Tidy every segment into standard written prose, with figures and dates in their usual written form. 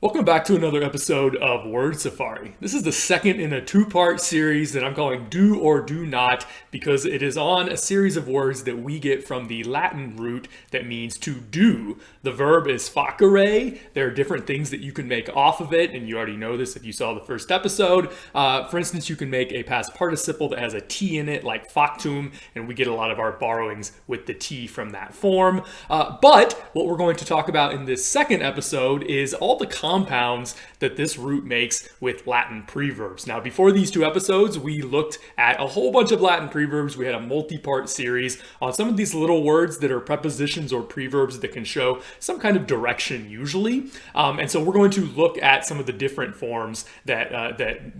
Welcome back to another episode of Word Safari. This is the second in a two-part series that I'm calling Do or Do Not because it is on a series of words that we get from the Latin root that means to do. The verb is facere. There are different things that you can make off of it, and you already know this if you saw the first episode. For instance, you can make a past participle that has a T in it, like factum, and we get a lot of our borrowings with the T from that form. But what we're going to talk about in this second episode is all the compounds that this root makes with Latin preverbs. Now, before these two episodes, we looked at a whole bunch of Latin preverbs. We had a multi-part series on some of these little words that are prepositions or preverbs that can show some kind of direction usually. And so we're going to look at some of the different forms that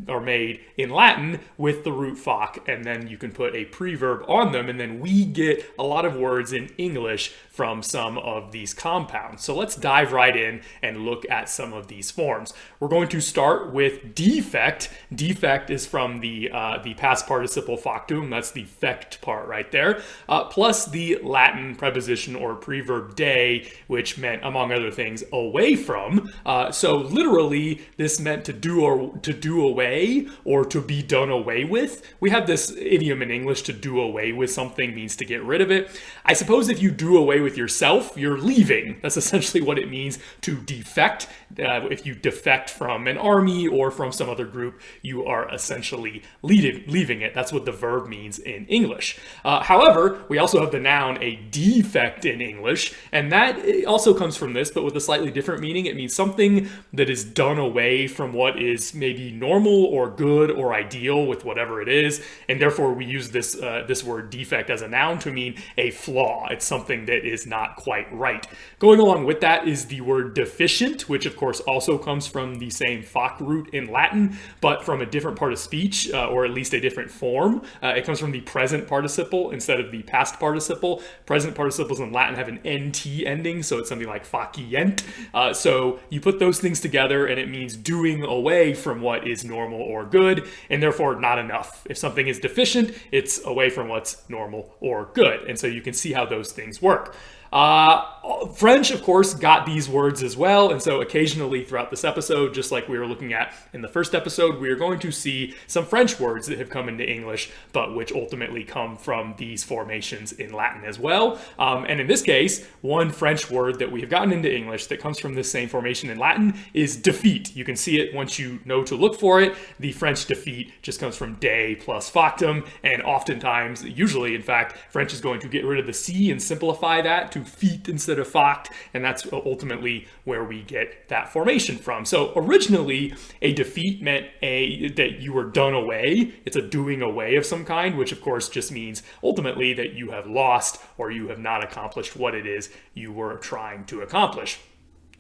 are made in Latin with the root fac, and then you can put a preverb on them, and then we get a lot of words in English from some of these compounds. So let's dive right in and look at some of these forms. We're going to start with defect. Defect is from the past participle factum. That's the fect part right there, plus the Latin preposition or preverb de, which meant, among other things, away from. So literally, this meant to do away or to be done away with. We have this idiom in English: to do away with something means to get rid of it. I suppose if you do away with yourself, you're leaving. That's essentially what it means to defect. If you defect from an army or from some other group, you are essentially leaving it. That's what the verb means in English. However, we also have the noun a defect in English, and that also comes from this, but with a slightly different meaning. It means something that is done away from what is maybe normal or good or ideal with whatever it is, and therefore we use this word defect as a noun to mean a flaw. It's something that is not quite right. Going along with that is the word deficient, which of course also comes from the same fac root in Latin, but from a different part of speech, or at least a different form. It comes from the present participle instead of the past participle. Present participles in Latin have an nt ending, so it's something like facient. So you put those things together and it means doing away from what is normal or good, and therefore not enough. If something is deficient, it's away from what's normal or good. And so you can see how those things work. French, of course, got these words as well, and so occasionally throughout this episode, just like we were looking at in the first episode, we are going to see some French words that have come into English, but which ultimately come from these formations in Latin as well. And in this case, one French word that we have gotten into English that comes from this same formation in Latin is defeat. You can see it once you know to look for it. The French defeat just comes from de plus factum, and oftentimes, usually in fact, French is going to get rid of the C and simplify that to feet instead of fact, and that's ultimately where we get that formation from. So originally, a defeat meant that you were done away. It's a doing away of some kind, which of course just means ultimately that you have lost or you have not accomplished what it is you were trying to accomplish.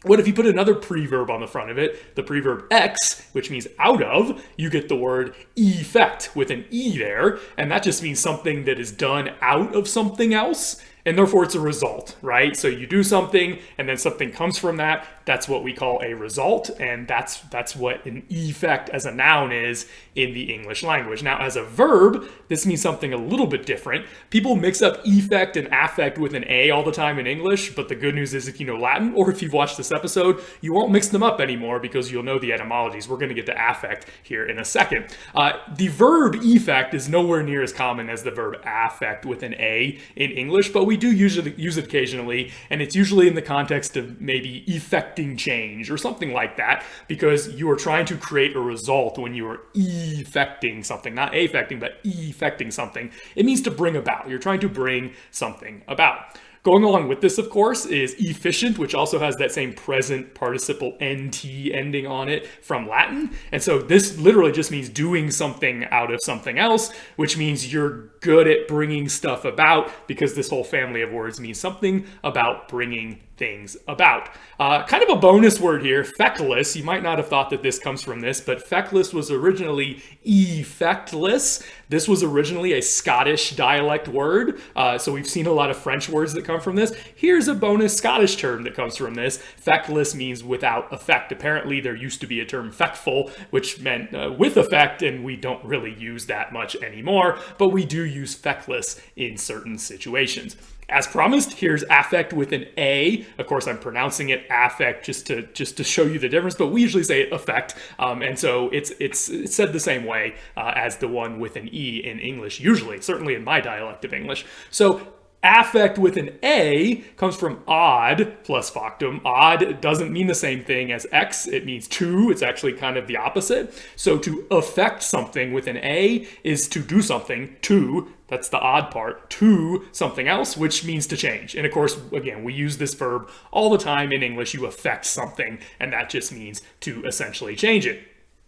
What if you put another preverb on the front of it, the preverb ex, which means out of, you get the word effect with an E there, and that just means something that is done out of something else, and therefore it's a result, right? So you do something, and then something comes from that. That's what we call a result, and that's what an effect as a noun is in the English language. Now, as a verb, this means something a little bit different. People mix up effect and affect with an A all the time in English, but the good news is if you know Latin, or if you've watched this episode, you won't mix them up anymore because you'll know the etymologies. We're going to get to affect here in a second. The verb effect is nowhere near as common as the verb affect with an A in English, but we do use it occasionally, and it's usually in the context of maybe effecting change or something like that, because you are trying to create a result when you are effecting something, not affecting, but effecting something. It means to bring about. You're trying to bring something about. Going along with this, of course, is efficient, which also has that same present participle nt ending on it from Latin. And so this literally just means doing something out of something else, which means you're good at bringing stuff about, because this whole family of words means something about bringing things about. Kind of a bonus word here, feckless. You might not have thought that this comes from this, but feckless was originally effectless. This was originally a Scottish dialect word. So we've seen a lot of French words that come from this. Here's a bonus Scottish term that comes from this. Feckless means without effect. Apparently there used to be a term feckful, which meant with effect, and we don't really use that much anymore, but we do use feckless in certain situations. As promised, here's affect with an A. Of course, I'm pronouncing it affect just to show you the difference, but we usually say it effect, and so it's said the same way as the one with an E in English, usually, certainly in my dialect of English. So affect with an A comes from odd plus factum. Odd doesn't mean the same thing as X. It means to. It's actually kind of the opposite. So to affect something with an A is to do something to, that's the odd part, to something else, which means to change. And of course, again, we use this verb all the time in English. You affect something, and that just means to essentially change it.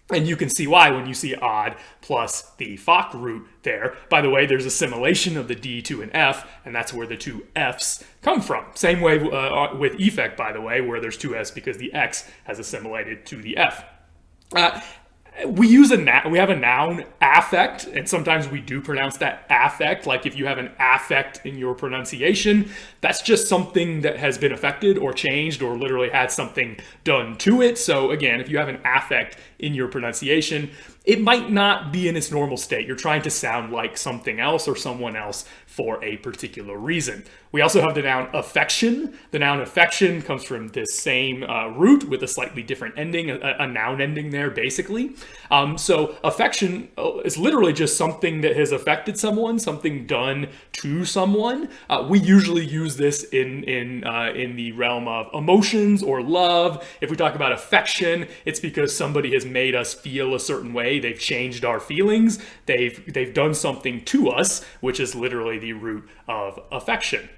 And you can see why when you see odd plus the foc root there. By the way, there's assimilation of the D to an F, and that's where the two Fs come from. Same way with effect, by the way, where there's two Fs because the X has assimilated to the F. We have a noun, affect, and sometimes we do pronounce that affect. Like if you have an affect in your pronunciation, that's just something that has been affected or changed or literally had something done to it. So again, if you have an affect in your pronunciation, it might not be in its normal state. You're trying to sound like something else or someone else for a particular reason. We also have the noun affection. The noun affection comes from this same root with a slightly different ending, a noun ending there, basically. So affection is literally just something that has affected someone, something done to someone. We usually use this in the realm of emotions or love. If we talk about affection, it's because somebody has made us feel a certain way. They've changed our feelings. They've done something to us, which is literally the root of affection.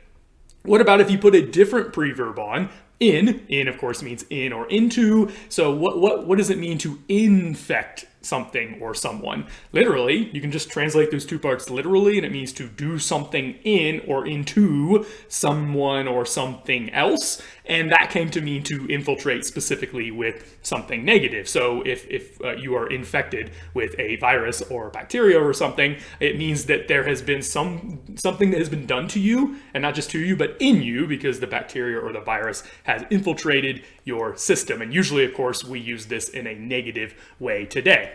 What about if you put a different preverb on? In of course means in or into. So what does it mean to infect something or someone? Literally, you can just translate those two parts literally, and it means to do something in or into someone or something else. And that came to mean to infiltrate specifically with something negative. So if you are infected with a virus or bacteria or something, it means that there has been something that has been done to you, and not just to you, but in you, because the bacteria or the virus has infiltrated your system. And usually, of course, we use this in a negative way today.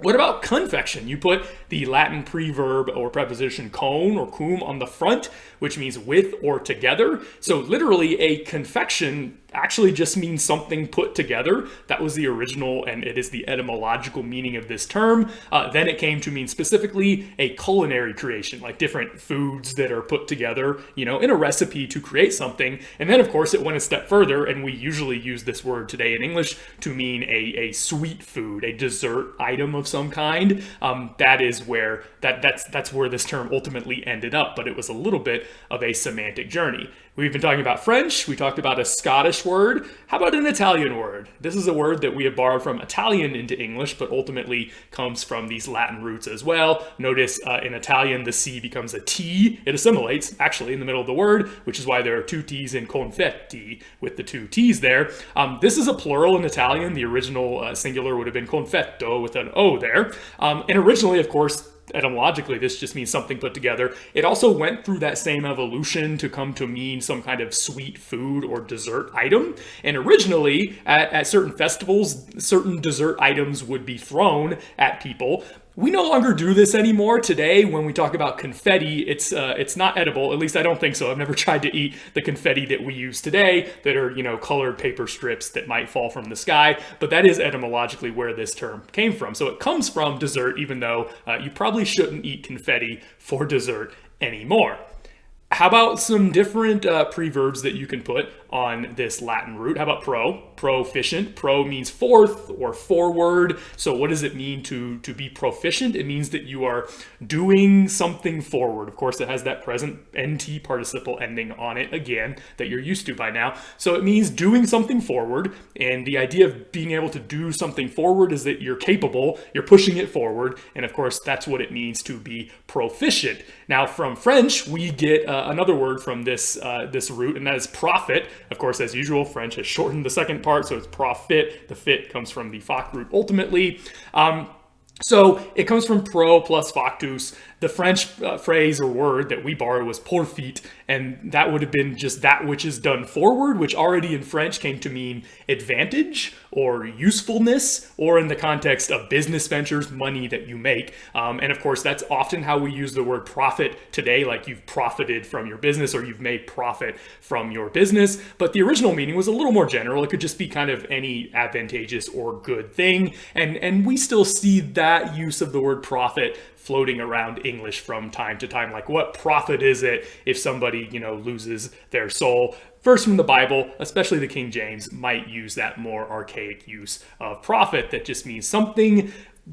What about confection? You put the Latin preverb or preposition con or cum on the front, which means with or together. So literally a confection actually just means something put together. That was the original, and it is the etymological meaning of this term. Then it came to mean specifically a culinary creation, like different foods that are put together, in a recipe to create something. And then, of course, it went a step further, and we usually use this word today in English to mean a sweet food, a dessert item of some kind. That's where this term ultimately ended up, but it was a little bit of a semantic journey. We've been talking about French. We talked about a Scottish word. How about an Italian word? This is a word that we have borrowed from Italian into English, but ultimately comes from these Latin roots as well. Notice in Italian, the C becomes a T. It assimilates, actually, in the middle of the word, which is why there are two T's in confetti, with the two T's there. This is a plural in Italian. The original singular would have been confetto with an O there. And originally, of course, etymologically, this just means something put together. It also went through that same evolution to come to mean some kind of sweet food or dessert item. And originally, at certain festivals, certain dessert items would be thrown at people. We no longer do this anymore. Today, when we talk about confetti, it's not edible. At least I don't think so. I've never tried to eat the confetti that we use today that are, colored paper strips that might fall from the sky. But that is etymologically where this term came from. So it comes from dessert, even though you probably shouldn't eat confetti for dessert anymore. How about some different preverbs that you can put on this Latin root? How about pro? Proficient. Pro means forth or forward. So what does it mean to be proficient? It means that you are doing something forward. Of course, it has that present NT participle ending on it again that you're used to by now. So it means doing something forward. And the idea of being able to do something forward is that you're capable, you're pushing it forward. And of course, that's what it means to be proficient. Now, from French, we get another word from this root, and that is profit. Of course, as usual, French has shortened the second part, so it's profit. The fit comes from the foc root ultimately. So it comes from pro plus factus. The French phrase or word that we borrowed was forfeit, and that would have been just that which is done forward, which already in French came to mean advantage or usefulness, or in the context of business ventures, money that you make. And of course, that's often how we use the word profit today, like you've profited from your business or you've made profit from your business. But the original meaning was a little more general. It could just be kind of any advantageous or good thing. And we still see that use of the word profit floating around English from time to time. Like, what profit is it if somebody, loses their soul? Verse from the Bible, especially the King James, might use that more archaic use of profit that just means something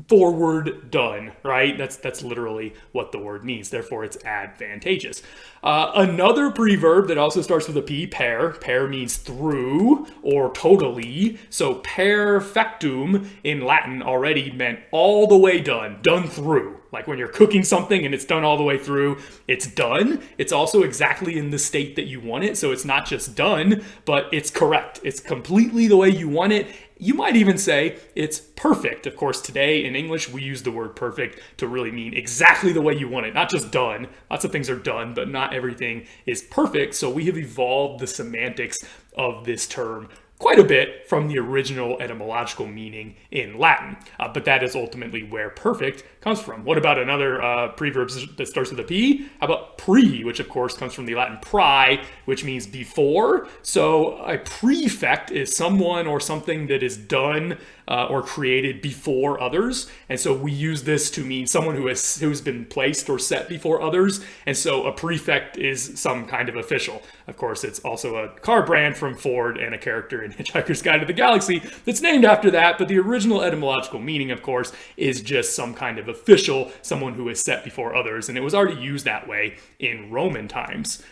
forward done, right? That's literally what the word means. Therefore, it's advantageous. Another preverb that also starts with a P, per. Per means through or totally. So perfectum in Latin already meant all the way done through. Like when you're cooking something and it's done all the way through, it's done. It's also exactly in the state that you want it. So it's not just done, but it's correct. It's completely the way you want it. You might even say it's perfect. Of course, today in English, we use the word perfect to really mean exactly the way you want it, not just done. Lots of things are done, but not everything is perfect. So we have evolved the semantics of this term quite a bit from the original etymological meaning in Latin. But that is ultimately where perfect comes from. What about another preverb that starts with a P? How about pre, which of course comes from the Latin prae, which means before. So a prefect is someone or something that is done or created before others. And so we use this to mean someone who's been placed or set before others. And so a prefect is some kind of official. Of course, it's also a car brand from Ford and a character in Hitchhiker's Guide to the Galaxy that's named after that. But the original etymological meaning, of course, is just some kind of official, someone who is set before others. And it was already used that way in Roman times.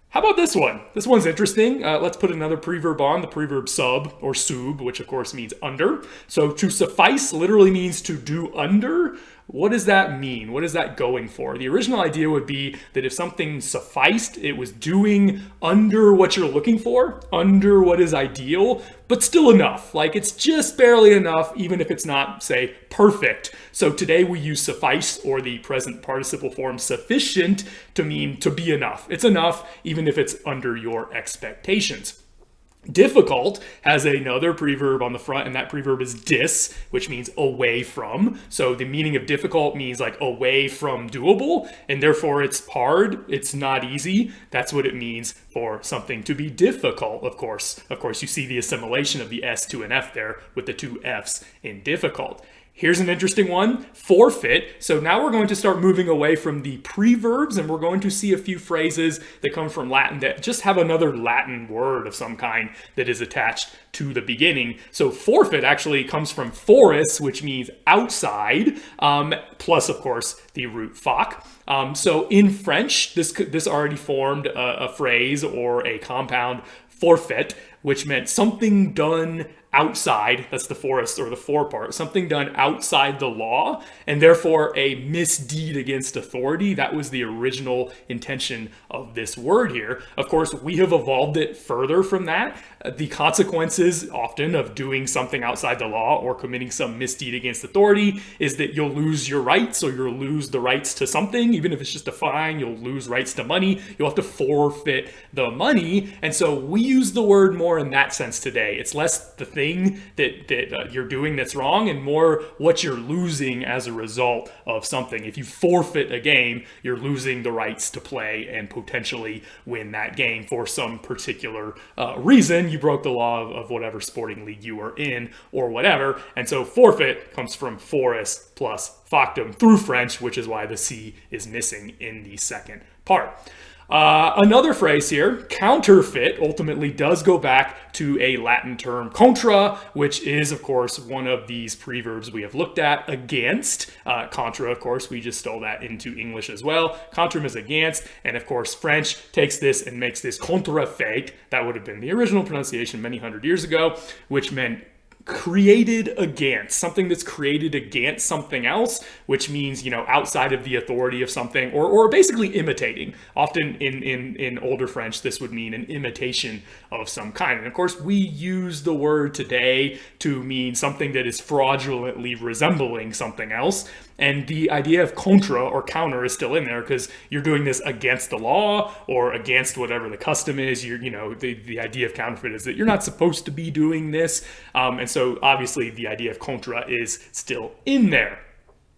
How about this one? This one's interesting. Let's put another preverb on, the preverb sub or sub, which of course means under. So to suffice literally means to do under. What does that mean? What is that going for? The original idea would be that if something sufficed, it was doing under what you're looking for, under what is ideal, but still enough. Like it's just barely enough, even if it's not, say, perfect. So today we use suffice or the present participle form sufficient to mean to be enough. It's enough, even if it's under your expectations. Difficult has another preverb on the front, and that preverb is dis, which means away from. So the meaning of difficult means like away from doable, and therefore it's hard, it's not easy. That's what it means for something to be difficult, of course. Of course, you see the assimilation of the S to an F there with the two Fs in difficult. Here's an interesting one, forfeit. So now we're going to start moving away from the preverbs, and we're going to see a few phrases that come from Latin that just have another Latin word of some kind that is attached to the beginning. So forfeit actually comes from foris, which means outside, plus, of course, the root foc. So in French, this already formed a phrase or a compound, forfeit, which meant something done outside, that's the forest or the for part, something done outside the law, and therefore a misdeed against authority. That was the original intention of this word here. Of course, we have evolved it further from that. The consequences often of doing something outside the law or committing some misdeed against authority is that you'll lose your rights, or you'll lose the rights to something. Even if it's just a fine, you'll lose rights to money. You'll have to forfeit the money. And so we use the word more in that sense today. It's less the thing that you're doing that's wrong, and more what you're losing as a result of something. If you forfeit a game, you're losing the rights to play and potentially win that game for some particular reason. You broke the law of whatever sporting league you were in or whatever. And so forfeit comes from foris plus factum through French, which is why the C is missing in the second part. Another phrase here, counterfeit, ultimately does go back to a Latin term, contra, which is, of course, one of these preverbs we have looked at, against. Contra, of course, we just stole that into English as well. Contrum is against, and of course, French takes this and makes this contrefeit. That would have been the original pronunciation many hundred years ago, which meant created against, something that's created against something else, which means, outside of the authority of something, or basically imitating. Often in older French, this would mean an imitation of some kind. And of course, we use the word today to mean something that is fraudulently resembling something else. And the idea of contra or counter is still in there because you're doing this against the law or against whatever the custom is. The idea of counterfeit is that you're not supposed to be doing this. And so obviously the idea of contra is still in there.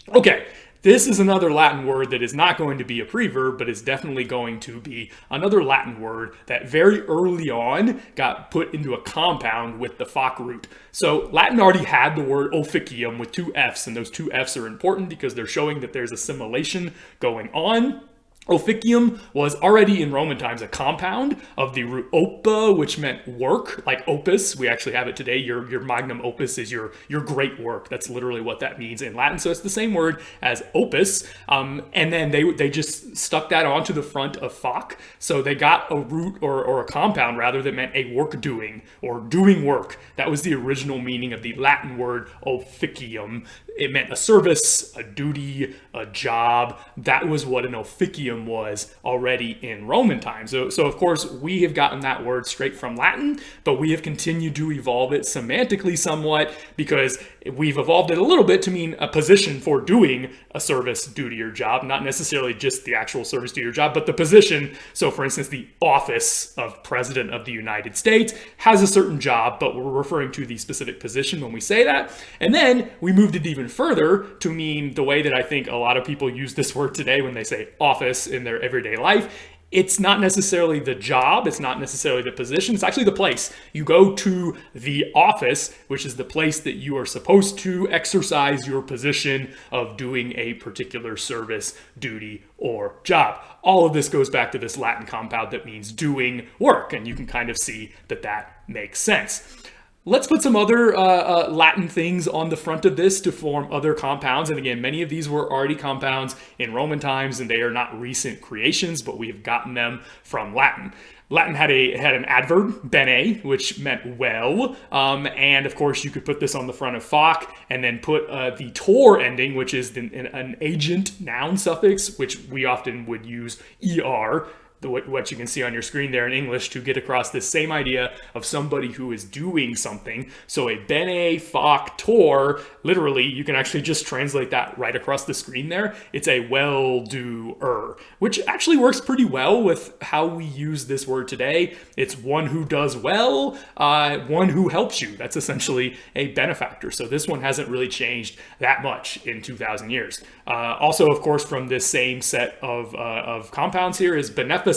Okay. This is another Latin word that is not going to be a preverb, but is definitely going to be another Latin word that very early on got put into a compound with the foc root. So Latin already had the word officium with two F's, and those two F's are important because they're showing that there's assimilation going on. Officium was already in Roman times a compound of the root opa, which meant work, like opus. We actually have it today. Your magnum opus is your great work. That's literally what that means in Latin. So it's the same word as opus. And then they just stuck that onto the front of foc. So they got a root or a compound rather that meant a work doing or doing work. That was the original meaning of the Latin word officium. It meant a service, a duty, a job. That was what an officium was already in Roman times. So of course, we have gotten that word straight from Latin, but we have continued to evolve it semantically somewhat because we've evolved it a little bit to mean a position for doing a service, duty, or job, not necessarily just the actual service, duty, or job, but the position. So for instance, the office of President of the United States has a certain job, but we're referring to the specific position when we say that. And then we moved it even further to mean the way that I think a lot of people use this word today when they say office in their everyday life. It's not necessarily the job, it's not necessarily the position, it's actually the place. You go to the office, which is the place that you are supposed to exercise your position of doing a particular service, duty, or job. All of this goes back to this Latin compound that means doing work, and you can kind of see that that makes sense. Let's put some other Latin things on the front of this to form other compounds. And again, many of these were already compounds in Roman times, and they are not recent creations, but we have gotten them from Latin. Latin had an adverb, bene, which meant well, and of course you could put this on the front of foc and then put the tor ending, which is an agent noun suffix, which we often would use er. What you can see on your screen there in English to get across this same idea of somebody who is doing something. So a bene foc tor, literally, you can actually just translate that right across the screen there. It's a well-doer, which actually works pretty well with how we use this word today. It's one who does well, one who helps you. That's essentially a benefactor. So this one hasn't really changed that much in 2,000 years. Also, of course, from this same set of compounds here is beneficent,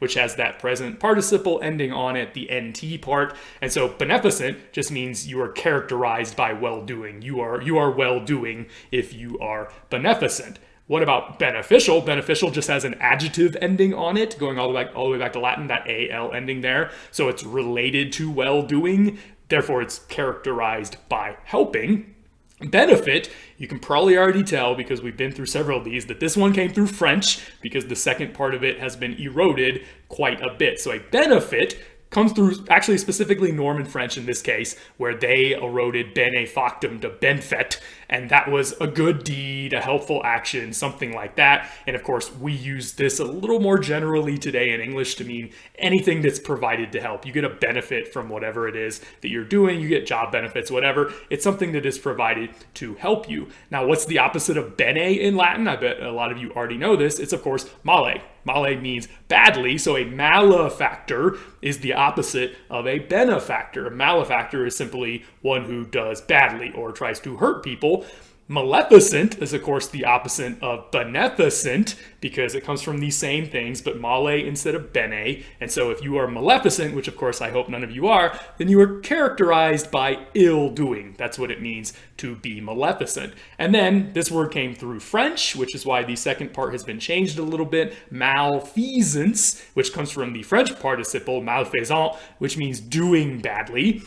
which has that present participle ending on it, the nt part. And so beneficent just means you are characterized by well-doing. You are well-doing if you are beneficent. What about beneficial? Beneficial just has an adjective ending on it, going all the way back to Latin, that al ending there. So it's related to well-doing. Therefore, it's characterized by helping. Benefit, you can probably already tell because we've been through several of these that this one came through French because the second part of it has been eroded quite a bit. So a benefit comes through actually specifically Norman French in this case, where they eroded bene factum to benefect, and that was a good deed, a helpful action, something like that. And of course, we use this a little more generally today in English to mean anything that's provided to help. You get a benefit from whatever it is that you're doing, you get job benefits, whatever. It's something that is provided to help you. Now, what's the opposite of bene in Latin? I bet a lot of you already know this. It's of course male. Male means badly, so a malefactor is the opposite of a benefactor. A malefactor is simply one who does badly or tries to hurt people. Maleficent is, of course, the opposite of beneficent because it comes from these same things, but male instead of bene. And so if you are maleficent, which of course I hope none of you are, then you are characterized by ill doing. That's what it means to be maleficent. And then this word came through French, which is why the second part has been changed a little bit. Malfeasance, which comes from the French participle malfaisant, which means doing badly.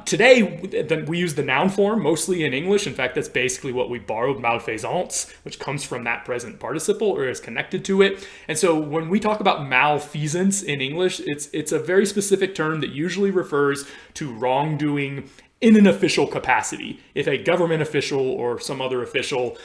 Today, we use the noun form mostly in English. In fact, that's basically what we borrowed, malfaisance, which comes from that present participle or is connected to it. And so when we talk about malfeasance in English, it's a very specific term that usually refers to wrongdoing in an official capacity. If a government official or some other official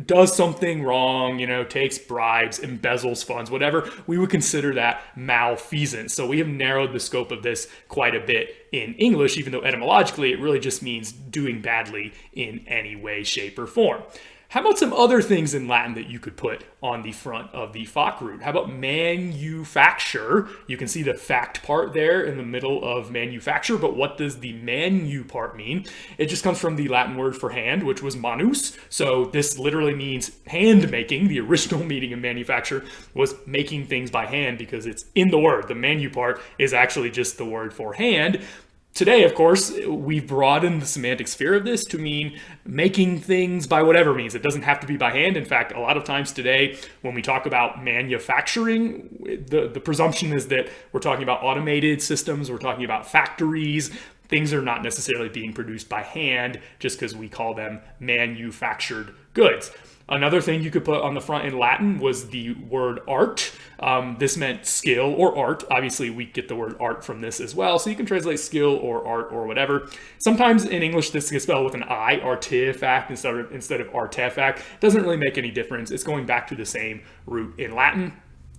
does something wrong, takes bribes, embezzles funds, whatever, we would consider that malfeasance. So we have narrowed the scope of this quite a bit in English, even though etymologically it really just means doing badly in any way, shape, or form. How about some other things in Latin that you could put on the front of the foc root? How about manufacture? You can see the fact part there in the middle of manufacture, but what does the manu part mean? It just comes from the Latin word for hand, which was manus. So this literally means hand making. The original meaning of manufacture was making things by hand because it's in the word. The manu part is actually just the word for hand. Today, of course, we've broadened the semantic sphere of this to mean making things by whatever means. It doesn't have to be by hand. In fact, a lot of times today, when we talk about manufacturing, the presumption is that we're talking about automated systems, we're talking about factories. Things are not necessarily being produced by hand just because we call them manufactured goods. Another thing you could put on the front in Latin was the word art. This meant skill or art. Obviously, we get the word art from this as well, so you can translate skill or art or whatever. Sometimes in English, this gets spelled with an I, artifact, instead of artefact. Doesn't really make any difference. It's going back to the same root in Latin.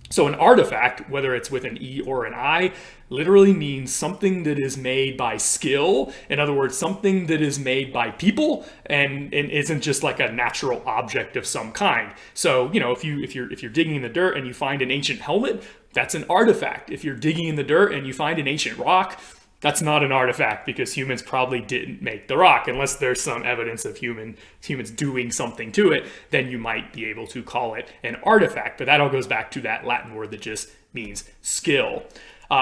So an artifact, whether it's with an E or an I, literally means something that is made by skill. In other words, something that is made by people and isn't just like a natural object of some kind. So, if you're digging in the dirt and you find an ancient helmet, that's an artifact. If you're digging in the dirt and you find an ancient rock, that's not an artifact because humans probably didn't make the rock. Unless there's some evidence of humans doing something to it, then you might be able to call it an artifact. But that all goes back to that Latin word that just means skill.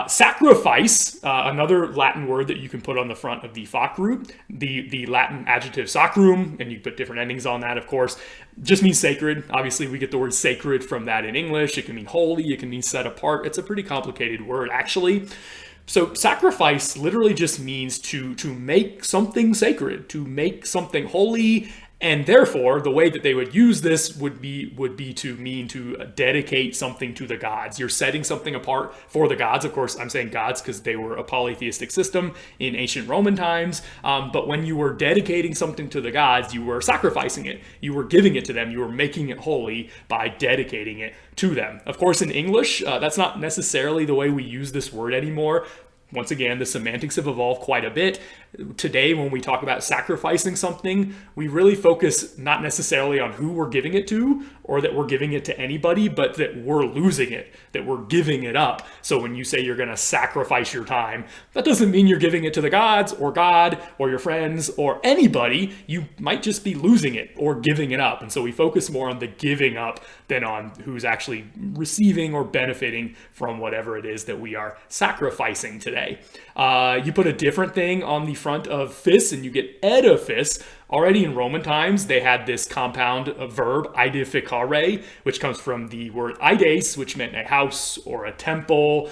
Sacrifice, another Latin word that you can put on the front of the foc root, the Latin adjective sacrum, and you put different endings on that, of course, just means sacred. Obviously, we get the word sacred from that in English. It can mean holy, it can mean set apart. It's a pretty complicated word, actually. So sacrifice literally just means to make something sacred, to make something holy, and therefore the way that they would use this would be to mean to dedicate something to the gods. You're setting something apart for the gods. Of course, I'm saying gods because they were a polytheistic system in ancient Roman times. But when you were dedicating something to the gods, you were sacrificing it. You were giving it to them. You were making it holy by dedicating it to them. Of course, in English, that's not necessarily the way we use this word anymore. Once again, the semantics have evolved quite a bit. Today, when we talk about sacrificing something, we really focus not necessarily on who we're giving it to or that we're giving it to anybody, but that we're losing it, that we're giving it up. So when you say you're going to sacrifice your time, that doesn't mean you're giving it to the gods or God or your friends or anybody. You might just be losing it or giving it up. And so we focus more on the giving up than on who's actually receiving or benefiting from whatever it is that we are sacrificing today. You put a different thing on the front of fis and you get edifice. Already in Roman times, they had this compound verb, edificare, which comes from the word ides, which meant a house or a temple,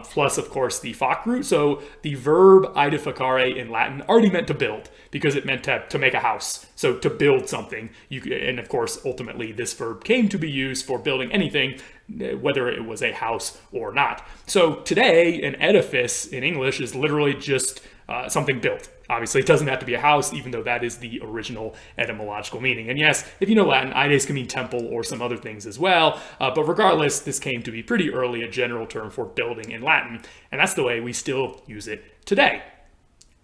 plus, of course, the foc root. So the verb edificare in Latin already meant to build because it meant to make a house. So to build something, and of course, ultimately, this verb came to be used for building anything, whether it was a house or not. So today, an edifice in English is literally just something built. Obviously, it doesn't have to be a house, even though that is the original etymological meaning. And yes, if you know Latin, ides can mean temple or some other things as well. But regardless, this came to be pretty early a general term for building in Latin. And that's the way we still use it today.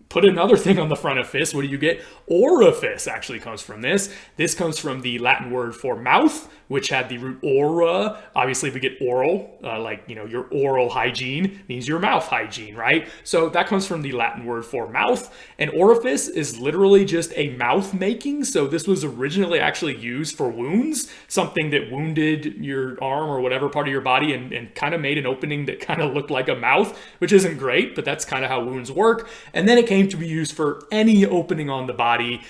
Put another thing on the front of fis. What do you get? Orifice actually comes from this. This comes from the Latin word for mouth, which had the root ora. Obviously, we get oral, your oral hygiene means your mouth hygiene, right? So that comes from the Latin word for mouth. And orifice is literally just a mouth making. So this was originally actually used for wounds, something that wounded your arm or whatever part of your body and kind of made an opening that kind of looked like a mouth, which isn't great, but that's kind of how wounds work. And then it came to be used for any opening on the body,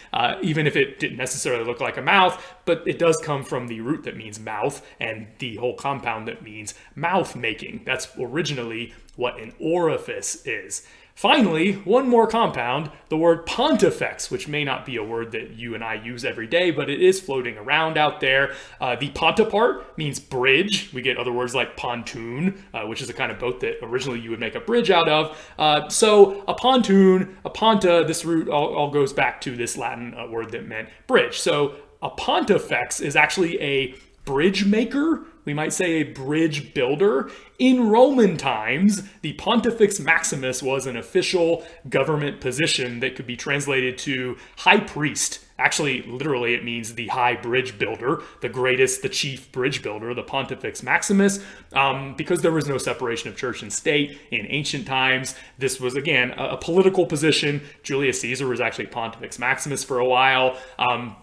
even if it didn't necessarily look like a mouth, but it does come from the root that means mouth and the whole compound that means mouth making. That's originally what an orifice is. Finally, one more compound, the word pontifex, which may not be a word that you and I use every day, but it is floating around out there. The ponta part means bridge. We get other words like pontoon, which is a kind of boat that originally you would make a bridge out of. So a pontoon, a ponta, this root all goes back to this Latin word that meant bridge. So a pontifex is actually a bridge maker. We might say a bridge builder. In Roman times, the Pontifex Maximus was an official government position that could be translated to high priest. Actually, literally, it means the high bridge builder, the greatest, the chief bridge builder, the Pontifex Maximus. Because there was no separation of church and state in ancient times, this was, again, a political position. Julius Caesar was actually Pontifex Maximus for a while.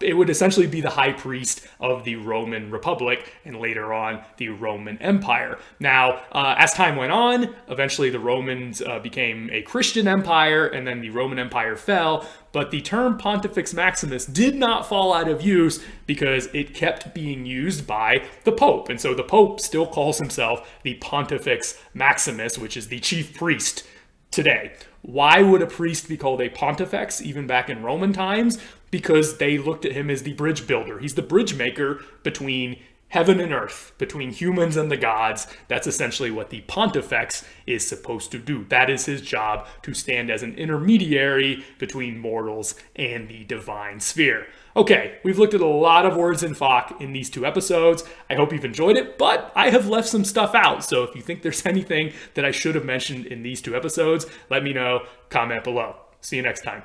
It would essentially be the high priest of the Roman Republic and later on the Roman Empire. Now, as time went on, eventually the Romans became a Christian empire, and then the Roman Empire fell. But the term Pontifex Maximus did not fall out of use because it kept being used by the Pope. And so the Pope still calls himself the Pontifex Maximus, which is the chief priest today. Why would a priest be called a pontifex even back in Roman times? Because they looked at him as the bridge builder. He's the bridge maker between heaven and earth, between humans and the gods. That's essentially what the pontifex is supposed to do. That is his job, to stand as an intermediary between mortals and the divine sphere. Okay, we've looked at a lot of words in Fock in these 2 episodes. I hope you've enjoyed it, but I have left some stuff out. So if you think there's anything that I should have mentioned in these 2 episodes, let me know, comment below. See you next time.